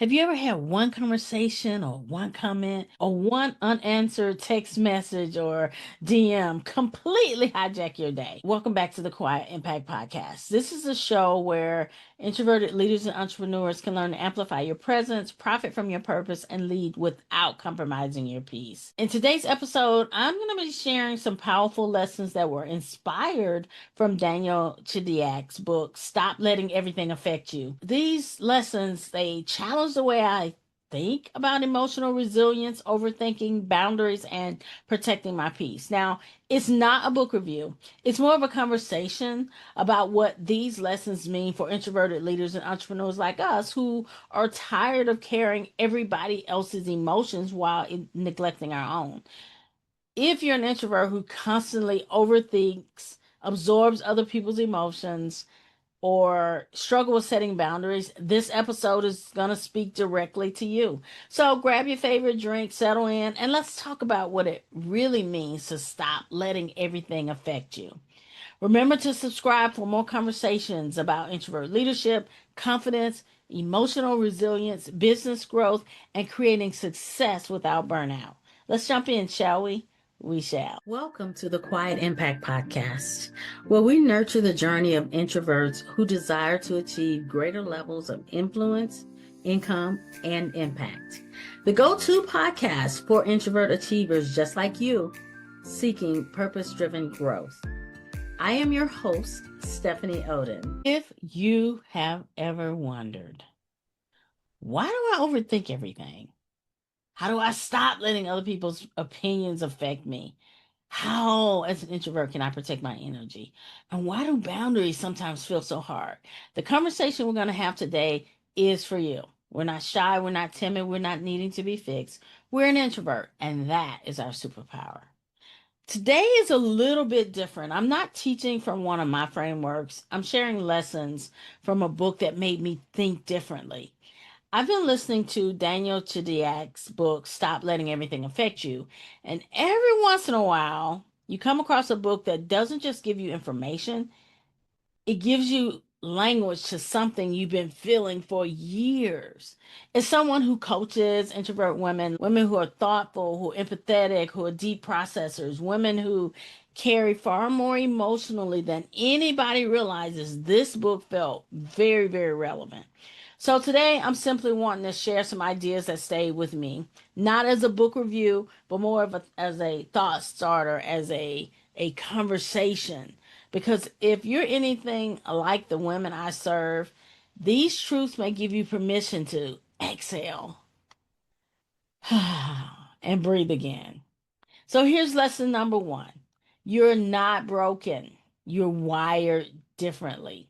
Have you ever had one conversation or one comment or one unanswered text message or DM completely hijack your day? Welcome back to the Quiet Impact Podcast. This is a show where introverted leaders and entrepreneurs can learn to amplify your presence, profit from your purpose, and lead without compromising your peace. In today's episode, I'm going to be sharing some powerful lessons that were inspired from Daniel Chidiac's book, Stop Letting Everything Affect You. These lessons, they challenge the way I think about emotional resilience, overthinking, boundaries, and protecting my peace. Now, it's not a book review. It's more of a conversation about what these lessons mean for introverted leaders and entrepreneurs like us who are tired of carrying everybody else's emotions while neglecting our own. If you're an introvert who constantly overthinks, absorbs other people's emotions, or struggle with setting boundaries, this episode is going to speak directly to you. So grab your favorite drink, settle in, and let's talk about what it really means to stop letting everything affect you. Remember to subscribe for more conversations about introvert leadership, confidence, emotional resilience, business growth, and creating success without burnout. Let's jump in, shall we? We shall. Welcome to the Quiet Impact Podcast, where we nurture the journey of introverts who desire to achieve greater levels of influence, income, and impact. The go-to podcast for introvert achievers just like you, seeking purpose-driven growth. I am your host, Stephanie Oden. If you have ever wondered, why do I overthink everything? How do I stop letting other people's opinions affect me? How, as an introvert, can I protect my energy? And why do boundaries sometimes feel so hard? The conversation we're going to have today is for you. We're not shy, we're not timid, we're not needing to be fixed. We're an introvert, and that is our superpower. Today is a little bit different. I'm not teaching from one of my frameworks. I'm sharing lessons from a book that made me think differently. I've been listening to Daniel Chidiac's book, Stop Letting Everything Affect You. And every once in a while, you come across a book that doesn't just give you information, it gives you language to something you've been feeling for years. As someone who coaches introvert women, women who are thoughtful, who are empathetic, who are deep processors, women who carry far more emotionally than anybody realizes, this book felt very, very relevant. So today I'm simply wanting to share some ideas that stayed with me, not as a book review, but more of as a thought starter, as a conversation. Because if you're anything like the women I serve, these truths may give you permission to exhale and breathe again. So here's lesson number one. You're not broken. You're wired differently.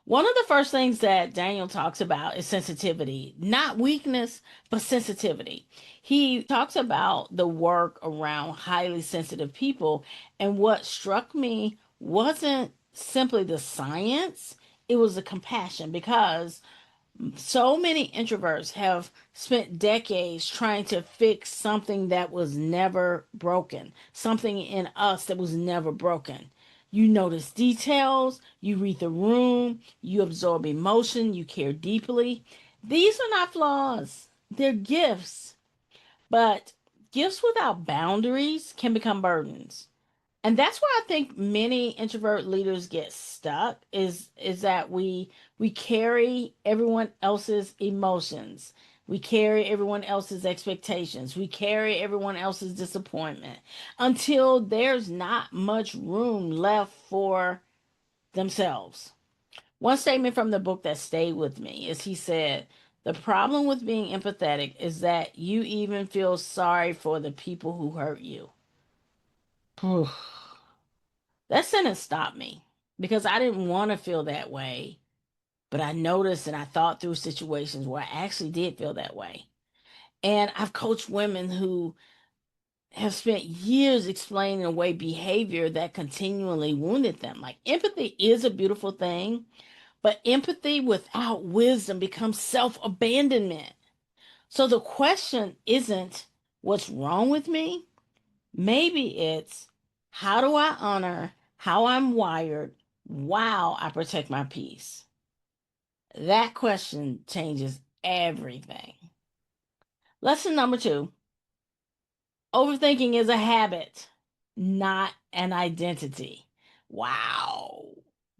One of the first things that Daniel talks about is sensitivity, not weakness, but sensitivity. He talks about the work around highly sensitive people, and what struck me wasn't simply the science, it was the compassion, because so many introverts have spent decades trying to fix something that was never broken, something in us that was never broken. You notice details, you read the room, you absorb emotion, you care deeply. These are not flaws, they're gifts. But gifts without boundaries can become burdens. And that's why I think many introvert leaders get stuck is that we carry everyone else's emotions. We carry everyone else's expectations. We carry everyone else's disappointment until there's not much room left for themselves. One statement from the book that stayed with me is he said, "The problem with being empathetic is that you even feel sorry for the people who hurt you." That sentence stopped me because I didn't want to feel that way, but I noticed and I thought through situations where I actually did feel that way. And I've coached women who have spent years explaining away behavior that continually wounded them. Like empathy is a beautiful thing, but empathy without wisdom becomes self abandonment. So the question isn't what's wrong with me? Maybe it's how do I honor how I'm wired while I protect my peace? That question changes everything. Lesson number two, overthinking is a habit, not an identity. Wow.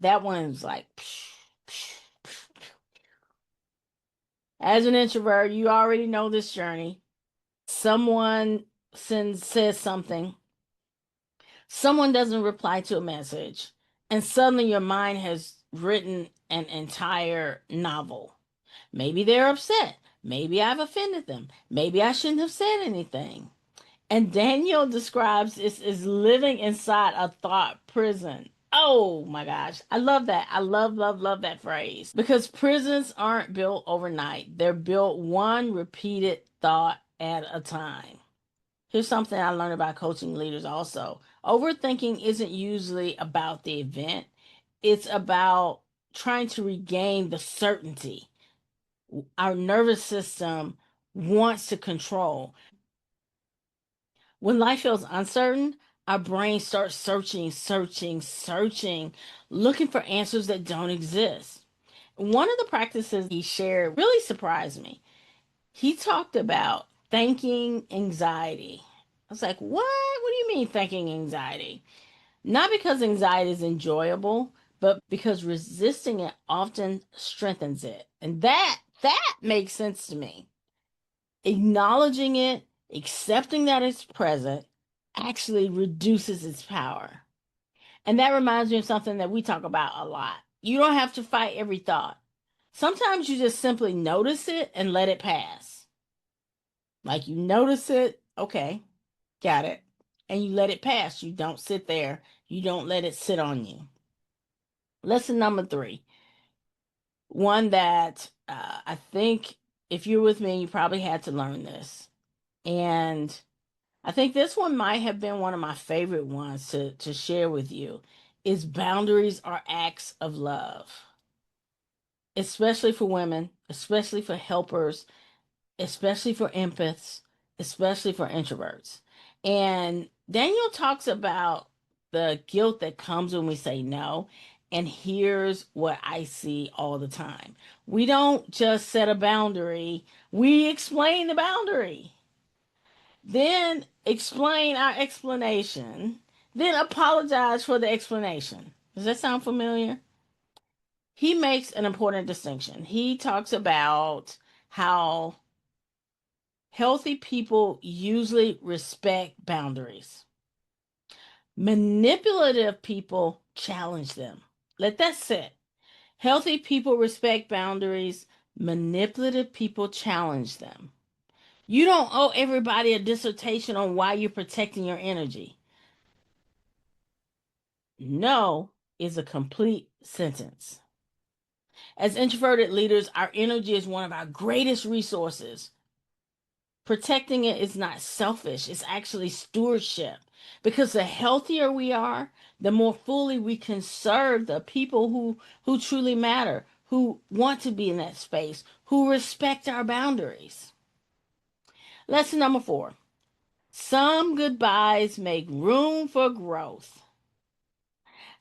That one's like, psh, psh, psh. As an introvert, you already know this journey. Someone says something, someone doesn't reply to a message, and suddenly your mind has written an entire novel. Maybe they're upset. Maybe I've offended them. Maybe I shouldn't have said anything. And Daniel describes this as living inside a thought prison. Oh my gosh. I love that. I love that phrase. Because prisons aren't built overnight, they're built one repeated thought at a time. Here's something I learned about coaching leaders also. Overthinking isn't usually about the event, it's about trying to regain the certainty our nervous system wants to control. When life feels uncertain, our brain starts searching, looking for answers that don't exist. One of the practices he shared really surprised me. He talked about thanking anxiety. I was like, what? What do you mean thanking anxiety? Not because anxiety is enjoyable, but because resisting it often strengthens it. And that makes sense to me. Acknowledging it, accepting that it's present, actually reduces its power. And that reminds me of something that we talk about a lot. You don't have to fight every thought. Sometimes you just simply notice it and let it pass. Like you notice it, okay, got it. And you let it pass. You don't sit there. You don't let it sit on you. Lesson number three, one that I think if you're with me, you probably had to learn this. And I think this one might have been one of my favorite ones to share with you is boundaries are acts of love, especially for women, especially for helpers, especially for empaths, especially for introverts. And Daniel talks about the guilt that comes when we say no. And here's what I see all the time. We don't just set a boundary, we explain the boundary, then explain our explanation, then apologize for the explanation. Does that sound familiar? He makes an important distinction. He talks about how healthy people usually respect boundaries. Manipulative people challenge them. Let that sit. Healthy people respect boundaries. Manipulative people challenge them. You don't owe everybody a dissertation on why you're protecting your energy. No is a complete sentence. As introverted leaders, our energy is one of our greatest resources. Protecting it is not selfish, it's actually stewardship. Because the healthier we are, the more fully we can serve the people who truly matter, who want to be in that space, who respect our boundaries. Lesson number four, some goodbyes make room for growth.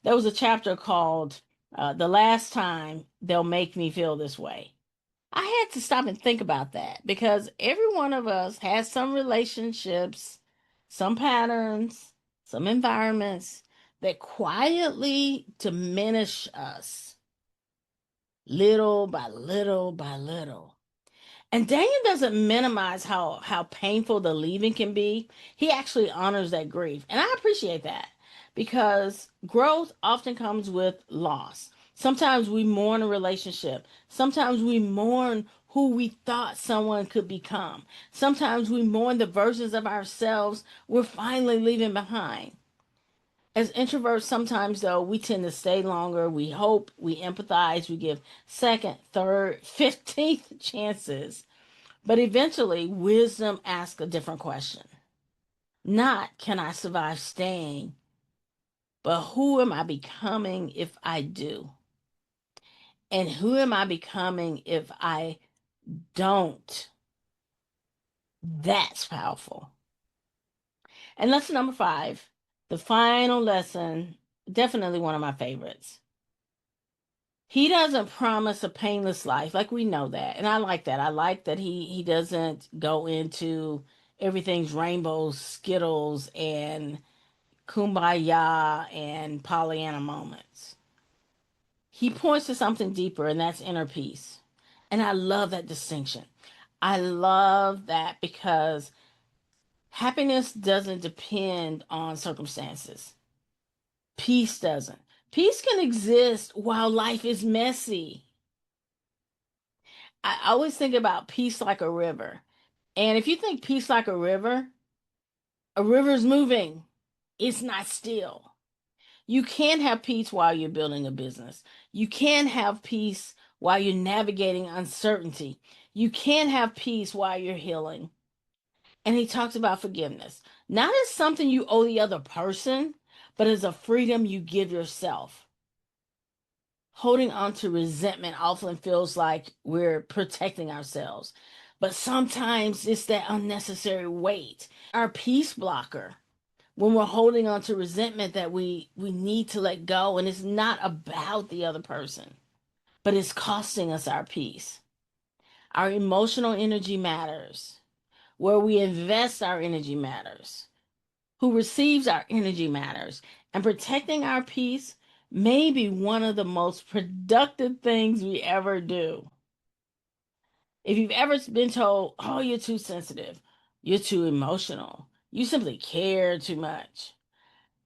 There was a chapter called The Last Time They'll Make Me Feel This Way. I had to stop and think about that because every one of us has some relationships, some patterns, some environments that quietly diminish us little by little by little. And Daniel doesn't minimize how painful the leaving can be. He actually honors that grief. And I appreciate that because growth often comes with loss. Sometimes we mourn a relationship. Sometimes we mourn who we thought someone could become. Sometimes we mourn the versions of ourselves we're finally leaving behind. As introverts, sometimes though, we tend to stay longer. We hope, we empathize, we give second, third, 15th chances, but eventually, wisdom asks a different question. Not, can I survive staying, but who am I becoming if I do? And who am I becoming if I don't? That's powerful. And lesson number five, the final lesson, definitely one of my favorites. He doesn't promise a painless life. Like we know that. And I like that. I like that he doesn't go into everything's rainbows, skittles, and kumbaya and Pollyanna moments. He points to something deeper, and that's inner peace. And I love that distinction. I love that because happiness doesn't depend on circumstances. Peace doesn't. Peace can exist while life is messy. I always think about peace like a river. And if you think peace like a river's moving, it's not still. You can have peace while you're building a business. You can have peace while you're navigating uncertainty. You can have peace while you're healing. And he talks about forgiveness, not as something you owe the other person, but as a freedom you give yourself. Holding on to resentment often feels like we're protecting ourselves, but sometimes it's that unnecessary weight, our peace blocker. When we're holding on to resentment that we need to let go, and it's not about the other person, but it's costing us our peace. Our emotional energy matters. Where we invest our energy matters. Who receives our energy matters. And protecting our peace may be one of the most productive things we ever do. If you've ever been told, oh, you're too sensitive, you're too emotional, you simply care too much,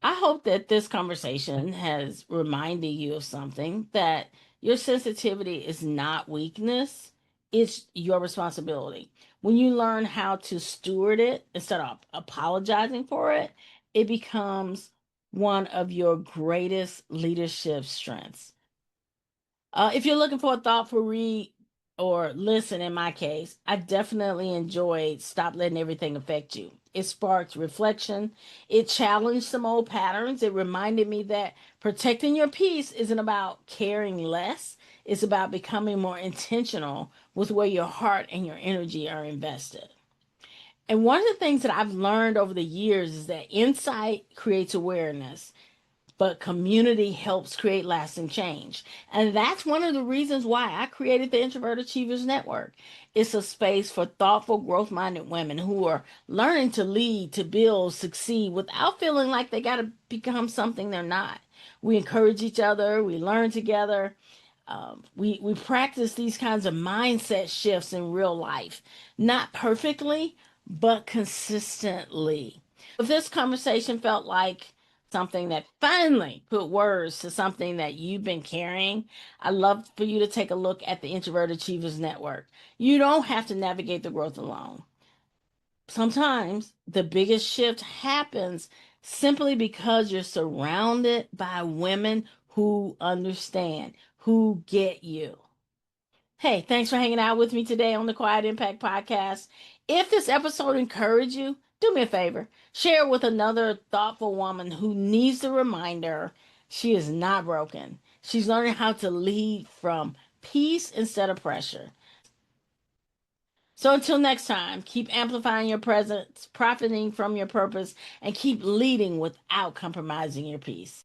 I hope that this conversation has reminded you of something, that your sensitivity is not weakness, it's your responsibility. When you learn how to steward it instead of apologizing for it, it becomes one of your greatest leadership strengths. If you're looking for a thoughtful read or listen, in my case, I definitely enjoyed Stop Letting Everything Affect You. It sparked reflection. It challenged some old patterns. It reminded me that protecting your peace isn't about caring less, it's about becoming more intentional with where your heart and your energy are invested. And one of the things that I've learned over the years is that insight creates awareness, but community helps create lasting change. And that's one of the reasons why I created the Introvert Achievers Network. It's a space for thoughtful, growth minded women who are learning to lead, to build, succeed without feeling like they got to become something they're not. We encourage each other, we learn together. We practice these kinds of mindset shifts in real life, not perfectly, but consistently. If this conversation felt like something that finally put words to something that you've been carrying, I'd love for you to take a look at the Introvert Achievers Network. You don't have to navigate the growth alone. Sometimes the biggest shift happens simply because you're surrounded by women who understand, who get you. Hey, thanks for hanging out with me today on the Quiet Impact Podcast. If this episode encouraged you, do me a favor. Share it with another thoughtful woman who needs the reminder she is not broken. She's learning how to lead from peace instead of pressure. So until next time, keep amplifying your presence, profiting from your purpose, and keep leading without compromising your peace.